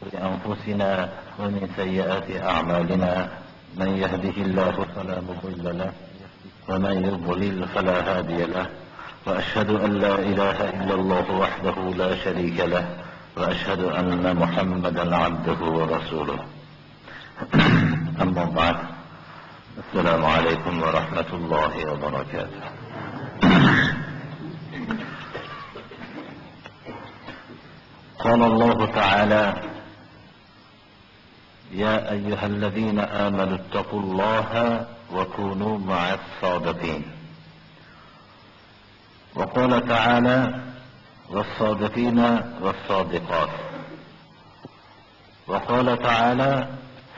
أنفسنا ومن سيئات أعمالنا من يهده الله فلا مضل له ومن يضلل فلا هادي له وأشهد أن لا إله إلا الله وحده لا شريك له وأشهد أن محمدا عبده ورسوله. أما بعد، السلام عليكم ورحمة الله وبركاته. قال الله تعالى: يا أيها الذين آمنوا اتقوا الله وكونوا مع الصادقين. وقال تعالى: والصادقين والصادقات. وقال تعالى: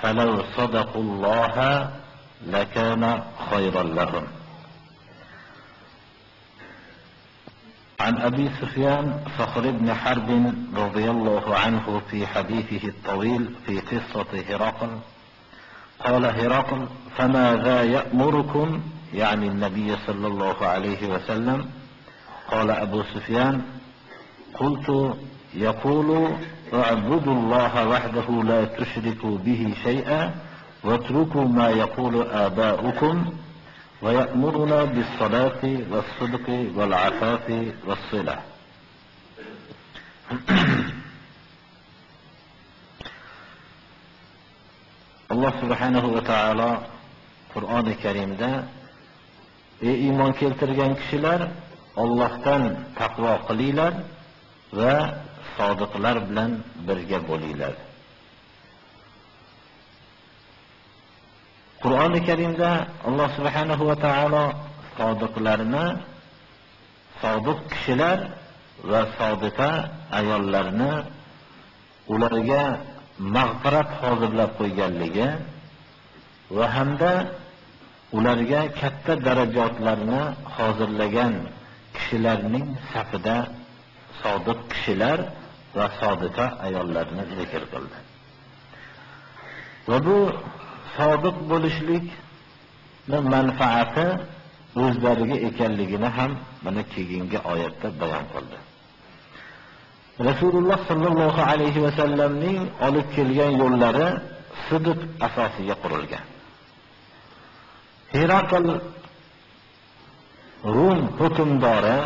فلو صدقوا الله لكان خيرا لهم. عن أبي سفيان صخر بن حرب رضي الله عنه في حديثه الطويل في قصة هرقل قال هرقل: فماذا يأمركم؟ يعني النبي صلى الله عليه وسلم. قال أبو سفيان: قلت: يقول: اعبدوا الله وحده لا تشركوا به شيئا واتركوا ما يقول آباؤكم، ويأمرنا بالصلاة والصدق والعفاف والصلة. Allah subhanahu va taolo Qur'oni Karimda: ey iymon keltirgan kishilar, Allohdan taqvo qilinglar va sodiqlar bilan birga bo'linglar. Qur'oni Karimda Alloh subhanahu va taolo sodiqlarni, sodiq kishilar va sodiqa ayollarni ularga mag'firat hozirlab qo'yganligi va hamda ularga katta darajatlarni hozirlagan kishilarning safida sodiq kishilar va sodiqa ayollarni zikr qildi. Va bu sodiq bo'lishlikni manfaati o'zlariga ekanligini ham mana keyingi oyatda bayon qildi. Rasululloh sallallohu alayhi va sallamning olib kelgan yo'llari sidq asosiga qurilgan. Herakl Rum hukmdori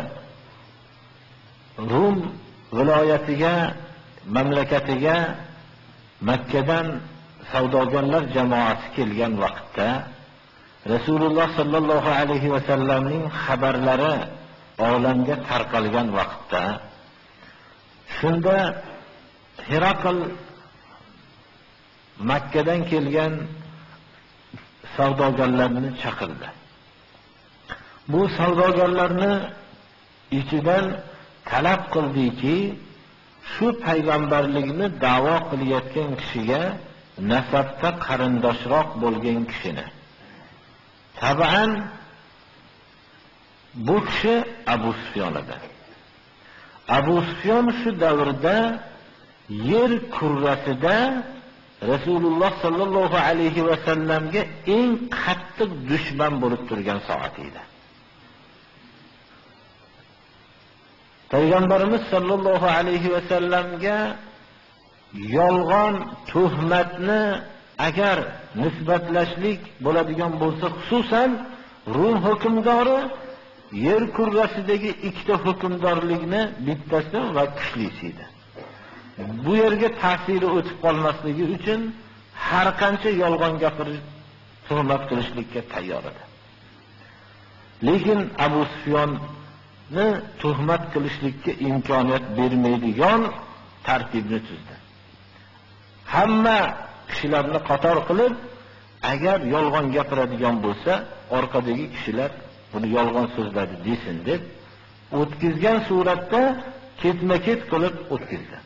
Rum viloyatiga, mamlakatiga Makkadan savdogarlar jamoasi kelgan vaqtda Rasululloh sallallohu alayhi va sallamning xabarlari olamga tarqalgan vaqtda shunda Herakl Makkadan kelgan savdogarlarni chaqirdi. Bu savdogarlarni ichidan talab qildiki, shu payg'ambarlikni da'vo qilayotgan kishiga nasabda qarindoshroq bo'lgan kishini. Tabian bu kishi Abu Sufyon edi. Abu Sufyon shu davrda yer kurrasida Rasululloh sallallohu alayhi va sallamga eng qattiq dushman bo'lib turgan soat edi. Payg'ambarimiz sallallohu alayhi va sallamga yolg'on tuhmatni agar nisbatlashlik bo'ladigan bo'lsa, xususan Rum hukmdori yer kurrasidagi ikkita hukmdorlikni bittasi va kuchlisi edi. Bu yerga ta'siri o'tib qolmasligi uchun har qancha yolg'on gapirish, tuhmat qilishlikka tayyor edi. Lekin Abu Sufyonni tuhmat qilishlikka imkoniyat bermaydigan tartibni tuzdi. Hamma kishilarni qator qilib, agar yolg'on gapiradigan bo'lsa, orqadagi kishilar buni yolg'on so'zladi desin deb o'tkizgan suratda ketma-ket qilib o'tkazdi.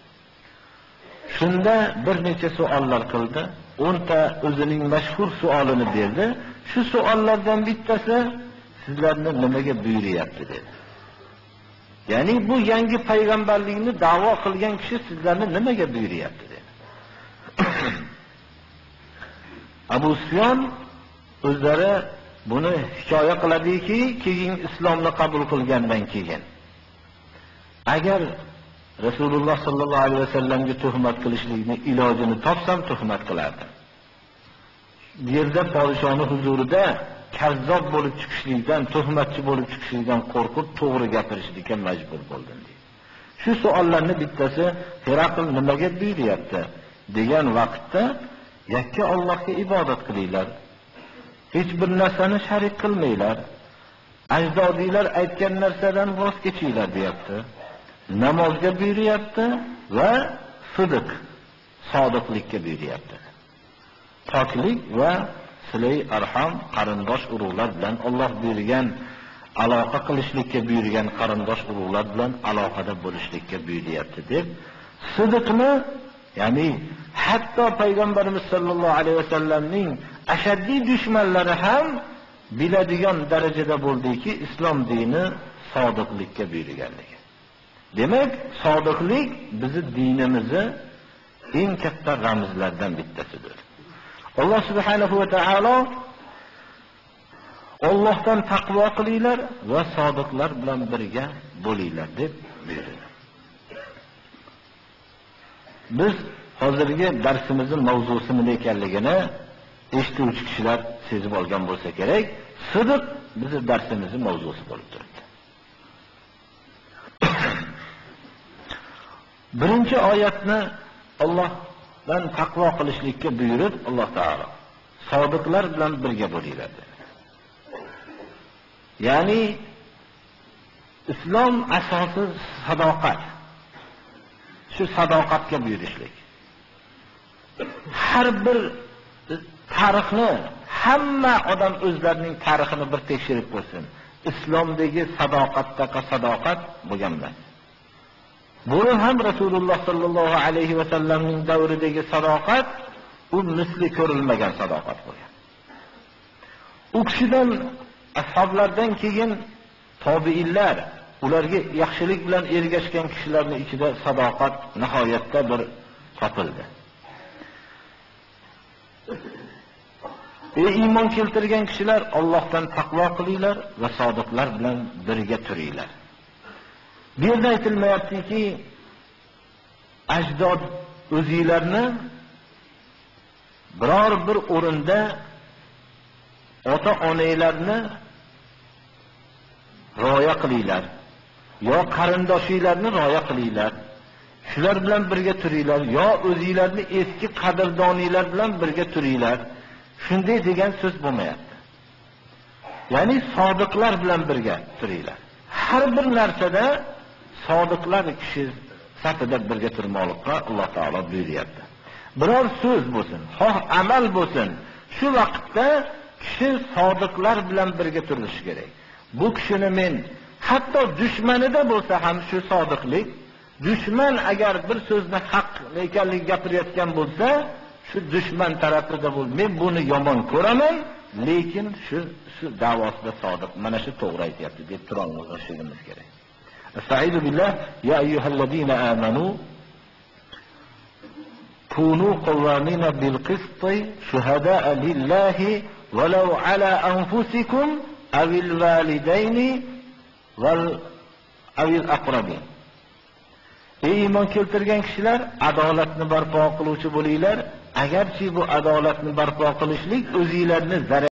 Shunda bir necha savollar qildi. 10 ta o'zining mashhur savolini berdi. Shu savollardan bittasi sizlarni nimaga buyuryapti dedi. Ya'ni bu yangi payg'ambarlikni da'vo qilgan kishi sizlarni nimaga buyuryapti dedi. Abu Sufyon o'zlari buni hikoya qiladiki, keyin islomni qabul qilgandan keyin agar Rasululloh sallallohu alayhi vasallamga tuhmat qilishlikni ilojini topsam tuhmat qilardim. Bu yerda podshoning huzurida kazzob bo'lib chiqishlikdan, tuhmatchi bo'lib chiqishlikdan qo'rqib to'g'ri gapirishlikka majbur bo'ldim deydi. Shu savollarning bittasi Hiraql nimaga buyuryapti degan vaqtda yakka Allohga ibodat qilinglar. Hech bir narsani sharik qilmanglar. Ajdodiylar aytgan narsadan voz kechinglar deyapti. Namozga buyuryapti va sidiq, sodiqlikka buyuryapti. Poklik va silay arham, qarindosh urug'lar bilan Alloh buyurgan aloqa qilishlikka buyurgan qarindosh urug'lar bilan aloqada bo'lishlikka buyuryapti deb sidiqni, ya'ni hatto payg'ambarimiz sollallohu alayhi vasallamning ashaddiy dushmanlari ham biladigan darajada bo'ldiki, islom dini sodiqlikka buyurganligi. Demak, sodiqlik bizi dinimizni eng katta ramzlardan bittasidir. Alloh subhanahu va taolo Allohdan taqvo qilinglar va sodiqlar bilan birga bo'linglar deb buyurdi. Biz hozirgi darsimizning mavzusi nima ekanligini eshituvchi kishilar sezib olgan bo'lsa kerak. Sidiq bizning darsimizning mavzusi bo'lib turibdi. Birinchi oyatni Allohdan taqvo qilishlikka buyurib, Alloh taolo sodiqlar bilan birga bo'linglar dedi. Ya'ni islom asosi sadoqat. Shu sadoqatga buyurishlik. Har bir tarixni, hamma odam o'zlarining tarixini bir tekshirib ko'rsin. Islomdagi sadoqatdaqa sadoqat bo'lgan emas. Bu ham Rasululloh sallallohu alayhi va sallamning davridagi sadoqat u misli ko'rilmagan sadoqat bo'lgan. U kishidan ashoblardan keyin tobiinlar, ularga yaxshilik bilan ergashgan kishilarning ichida sadoqat nihoyatda bir topildi. Ey iymon keltirgan kishilar, Allohdan taqvo qilinglar va sodiqlar bilan birga turinglar. Bu yerda aytilmayaptiki, ajdod o'zinglarni biror bir o'rinda ota-onalarni rioya qilinglar, yo qarindoshinglarni rioya qilinglar. Shular bilan birga turinglar, yo o'zinglarni eski qadrdoninglar bilan birga turinglar. Shunday degan so'z bo'lmayapti. Ya'ni sodiqlar bilan birga turinglar. Har bir narsada sodiqlar kishi safida birga turmoqlikqa Alloh taolo buyuryapti. Biror so'z bo'lsin, xoh amal bo'lsin, shu vaqtda kishi sodiqlar bilan birga turishi kerak. Bu kishini men hatto dushmanida bo'lsa ham shu sodiqlik, dushman agar bir so'zni haq ekanligini gapirayotgan bo'lsa, shu dushman tarafida bo'l, men buni yomon ko'raman, lekin shu da'vosida sodiq, mana shu to'g'ri aytayapti deb turolishimiz kerak. Estaizu billah, ya ayyuhallazina amanu kunu qawwamina bil qisti shuhada'a lillahi walau ala anfusikum awil validayni wal awil aqrabin. Ey iymon keltirgan kishilar, adolatni barpo qiluvchi bo'linglar. Agarchi bu adolatni barpo qilishlik o'zingizlarni zarar